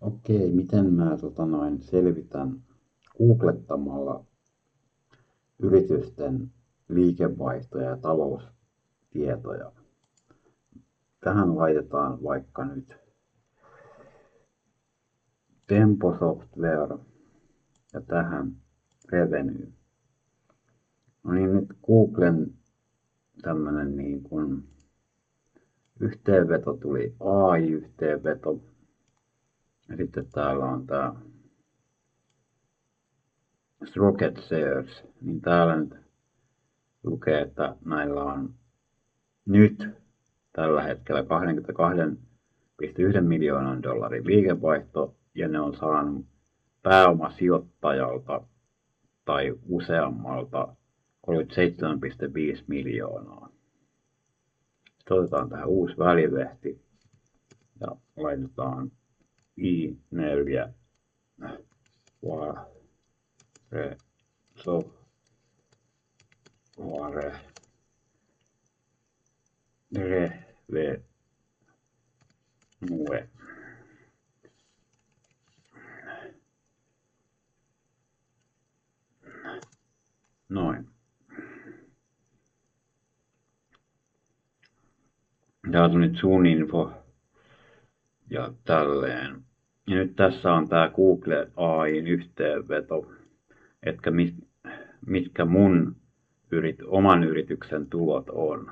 Okei, miten mä selvitän googlettamalla yritysten liikevaihtoja ja taloustietoja. Tähän laitetaan vaikka nyt Tempo Software ja tähän Revenue. No niin, nyt Googlen tämmönen niin kuin yhteenveto tuli AI-yhteenveto. Ja sitten täällä on tää Rocket Shares, niin täällä nyt lukee, että näillä on nyt tällä hetkellä 22,1 miljoonan dollarin liikevaihto ja ne on saanut pääomasijoittajalta tai useammalta 37,5 miljoonaa. Sitten otetaan tähän uusi välivehti ja laitetaan I4 Revenue. Noin. Tää on nyt sun info ja tälleen. Ja nyt tässä on tää Google AI:n yhteenveto, että mitkä mun oman yrityksen tulot on.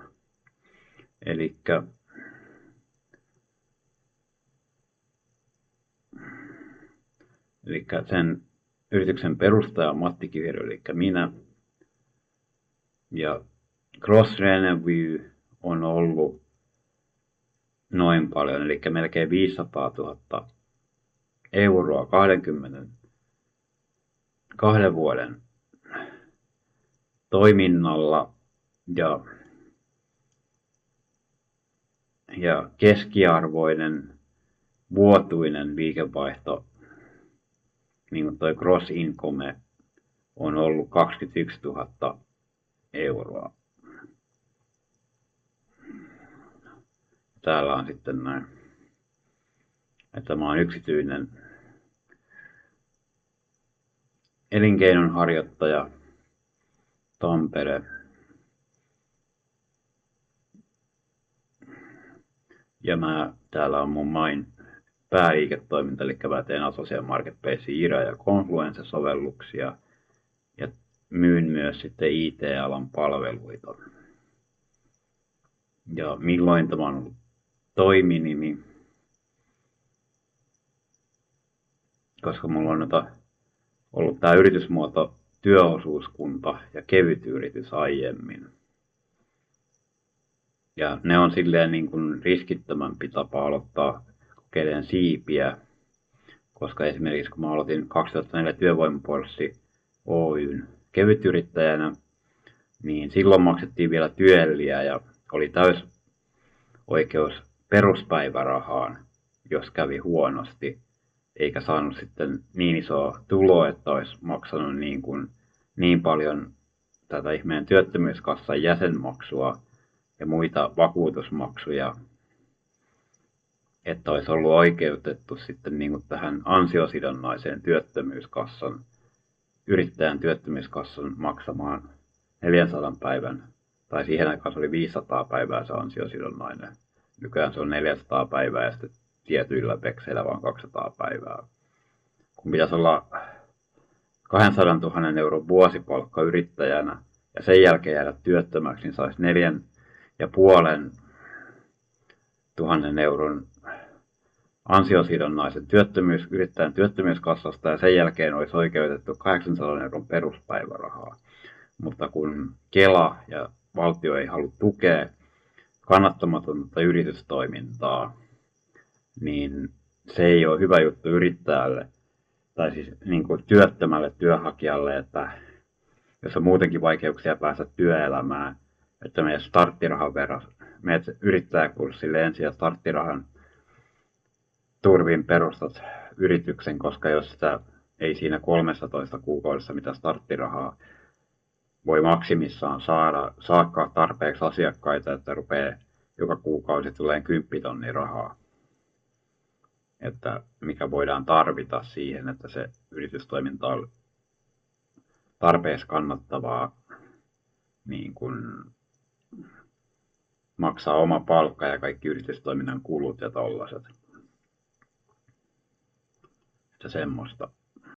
Elikkä sen yrityksen perustaja Matti Kivirö, eli minä. Ja gross revenue on ollut noin paljon, eli melkein 500 000 euroa 22 vuoden toiminnalla ja keskiarvoinen vuotuinen liikevaihto, niin kuin toi gross income, on ollut 21 000 euroa. Täällä on sitten näin, että mä oon yksityinen elinkeinonharjoittaja, Tampere. Ja täällä on mun pääliiketoiminta, eli mä teen Asocian Marketplace, IRA ja Confluence-sovelluksia ja myyn myös sitten IT-alan palveluita. Ja milloin tämä on ollut toiminimi, koska mulla on ollut tämä yritysmuoto työosuuskunta ja kevyt yritys aiemmin. Ja ne on silleen niin kuin riskittömämpi tapa aloittaa kokeilemaan siipiä, koska esimerkiksi kun mä aloitin 2004 Työvoimapulssi Oyn kevytyrittäjänä, niin silloin maksettiin vielä tyelliä ja oli täys oikeus peruspäivärahaan, jos kävi huonosti, eikä saanut sitten niin isoa tuloa, että olisi maksanut niin paljon tätä ihmeen työttömyyskassan jäsenmaksua ja muita vakuutusmaksuja, että olisi ollut oikeutettu sitten niin kuin tähän ansiosidonnaiseen yrittäjän työttömyyskassan maksamaan 400 päivän, tai siihen aikaan se oli 500 päivää se ansiosidonnainen. Nykyään se on 400 päivää ja sitten tietyillä vekseillä vaan 200 päivää. Kun pitäisi olla 200 000 euron vuosipalkka yrittäjänä ja sen jälkeen jäädä työttömäksi, niin saisi 4,5 euron ansiosidonnaisen yrittäjän työttömyyskassasta ja sen jälkeen olisi oikeutettu 800 euron peruspäivärahaa. Mutta kun Kela ja valtio ei halua tukea kannattamatonta yritystoimintaa, niin se ei ole hyvä juttu yrittäjälle tai siis niin kuin työttömälle työnhakijalle, että jos on muutenkin vaikeuksia päästä työelämään, että meidän starttirahan verran, menet yrittäjäkurssille ensin ja starttirahan turvin perustat yrityksen, koska jos sitä ei siinä 13 kuukaudessa mitä starttirahaa voi maksimissaan saakka tarpeeksi asiakkaita, että rupeaa joka kuukausi tulee 10 000 rahaa. että mikä voidaan tarvita siihen, että se yritystoiminta on tarpeeksi kannattavaa niin kuin maksaa oma palkka ja kaikki yritystoiminnan kulut ja tollaset. Että semmoista.